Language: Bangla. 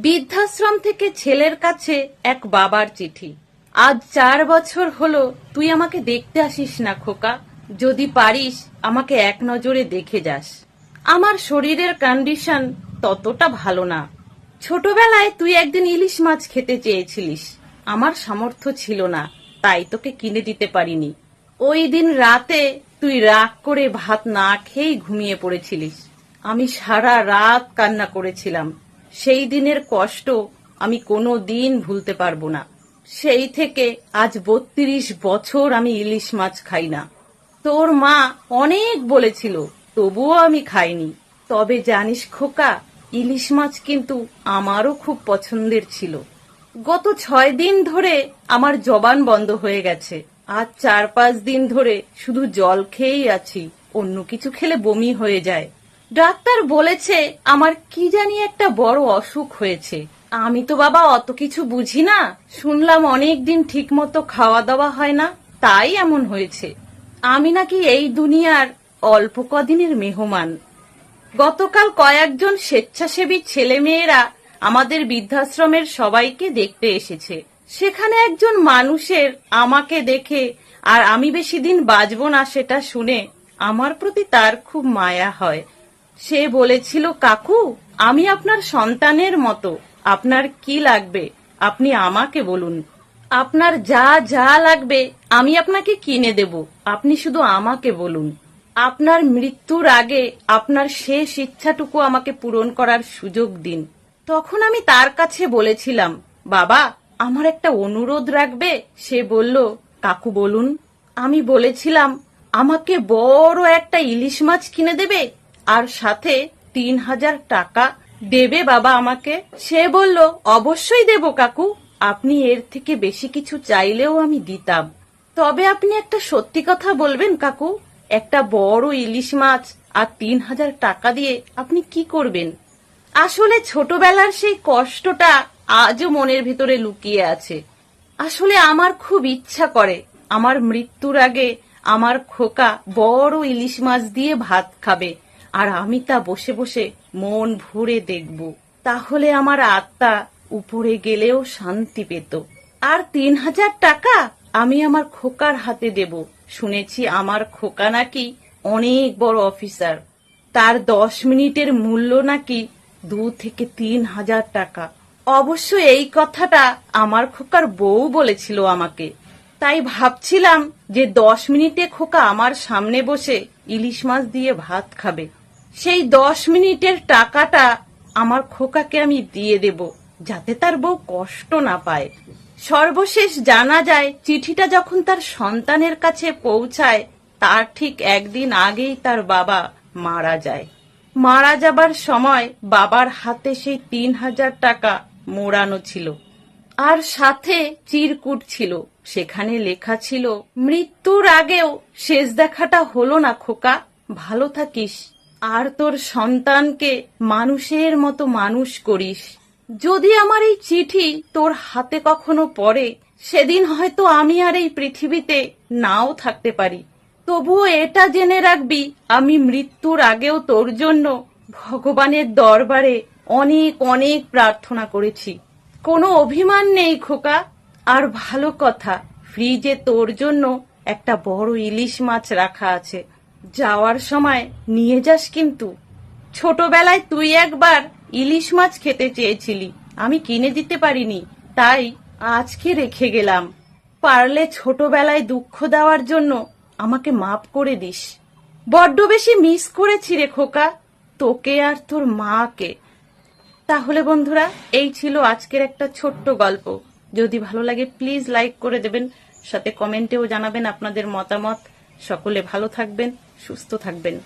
বৃদ্ধাশ্রম থেকে ছেলের কাছে এক বাবার চিঠি। আজ 4 বছর হলো তুই আমাকে দেখতে আসিস না খোকা। যদি পারিস আমাকে এক নজরে দেখে যাস। আমার শরীরের কন্ডিশন ততটা ভালো না। ছোটবেলায় তুই একদিন ইলিশ মাছ খেতে চেয়েছিলিস, আমার সামর্থ্য ছিল না, তাই তোকে কিনে দিতে পারিনি। ওই দিন রাতে তুই রাগ করে ভাত না খেয়েই ঘুমিয়ে পড়েছিলিস। আমি সারা রাত কান্না করেছিলাম। সেই দিনের কষ্ট আমি কোনো দিন ভুলতে পারবো না। সেই থেকে আজ 32 বছর আমি ইলিশ মাছ খাই না। তোর মা অনেক বলেছিল, তবুও আমি খাইনি। তবে জানিস খোকা, ইলিশ মাছ কিন্তু আমারও খুব পছন্দের ছিল। গত 6 দিন ধরে আমার জবান বন্ধ হয়ে গেছে। আজ 4-5 দিন ধরে শুধু জল খেয়েই আছি, অন্য কিছু খেলে বমি হয়ে যায়। ডাক্তার বলেছে আমার কি জানি একটা বড় অসুখ হয়েছে। আমি তো বাবা অত কিছু বুঝি না, শুনলাম অনেক দিন ঠিক মতো খাওয়া দাওয়া হয় না, তাই এমন হয়েছে। আমি নাকি এই দুনিয়ার অল্প কদিনের মেহমান। গতকাল কয়েকজন স্বেচ্ছাসেবী ছেলেমেয়েরা আমাদের বৃদ্ধাশ্রমের সবাইকে দেখতে এসেছে। সেখানে একজন মানুষের আমাকে দেখে আর আমি বেশি দিন বাঁচব না সেটা শুনে আমার প্রতি তার খুব মায়া হয়। সে বলেছিল, কাকু আমি আপনার সন্তানের মতো, আপনার কি লাগবে আপনি আমাকে বলুন, আপনার যা যা লাগবে আমি আপনাকে কিনে দেব, আপনি শুধু আমাকে বলুন। আপনার মৃত্যুর আগে আপনার শেষ ইচ্ছাটুকু আমাকে পূরণ করার সুযোগ দিন। তখন আমি তার কাছে বলেছিলাম, বাবা আমার একটা অনুরোধ রাখবে? সে বলল, কাকু বলুন। আমি বলেছিলাম, আমাকে বড় একটা ইলিশ মাছ কিনে দেবে আর সাথে 3000 টাকা দেবে বাবা আমাকে। সে বলল, অবশ্যই দেব কাকু, আপনি এর থেকে বেশি কিছু চাইলেও আমি দিতাম। তবে আপনি একটা সত্যি কথা বলবেন কাকু, একটা বড় ইলিশ মাছ আর 3000 টাকা দিয়ে আপনি কি করবেন? আসলে ছোটবেলার সেই কষ্টটা আজও মনের ভিতরে লুকিয়ে আছে। আসলে আমার খুব ইচ্ছা করে আমার মৃত্যুর আগে আমার খোকা বড় ইলিশ মাছ দিয়ে ভাত খাবে আর আমি তা বসে বসে মন ভরে দেখব। তাহলে আমার আত্মা উপরে গেলেও শান্তি পেত। আর 3000 টাকা আমি আমার খোকার হাতে দেব। শুনেছি আমার খোকা নাকি অনেক বড় অফিসার, তার 10 মিনিটের মূল্য নাকি 2 থেকে 3000 টাকা। অবশ্য এই কথাটা আমার খোকার বউ বলেছিল আমাকে। তাই ভাবছিলাম যে 10 মিনিটে খোকা আমার সামনে বসে ইলিশ মাছ দিয়ে ভাত খাবে। সেই 10 মিনিটের টাকাটা আমার খোকাকে আমি দিয়ে দেব, যাতে তার বউ কষ্ট না পায়। সর্বশেষ জানা যায়, চিঠিটা যখন তার সন্তানের কাছে পৌঁছায় তার ঠিক একদিন আগেই তার বাবা মারা যায়। মারা যাবার সময় বাবার হাতে সেই 3000 টাকা মোড়ানো ছিল আর সাথে চিরকুট ছিল। সেখানে লেখা ছিল, মৃত্যুর আগেও শেষ দেখাটা হলো না খোকা, ভালো থাকিস আর তোর সন্তানকে মানুষের মতো মানুষ করিস। যদি আমার এই চিঠি তোর হাতে কখনো পড়ে, সেদিন হয়তো আমি আর এই পৃথিবীতে নাও থাকতে পারি। তবুও এটা জেনে রাখবি, আমি মৃত্যুর আগেও তোর জন্য ভগবানের দরবারে অনেক অনেক প্রার্থনা করেছি। কোনো অভিমান নেই খোকা। আর ভালো কথা, ফ্রিজে তোর জন্য একটা বড় ইলিশ মাছ রাখা আছে, যাওয়ার সময় নিয়ে যাস কিন্তু। ছোটবেলায় তুই একবার ইলিশ মাছ খেতে চেয়েছিলি, আমি কিনে দিতে পারিনি, তাই আজকে রেখে গেলাম। পারলে ছোটবেলায় দুঃখ দেওয়ার জন্য আমাকে মাফ করে দিস। বড্ড বেশি মিস করেছি রে খোকা, তোকে আর তোর মাকে। তাহলে বন্ধুরা, এই ছিল আজকের একটা ছোট্ট গল্প। যদি ভালো লাগে প্লিজ লাইক করে দেবেন, সাথে কমেন্টেও জানাবেন আপনাদের মতামত। সকলে ভালো থাকবেন, সুস্থ থাকবেন।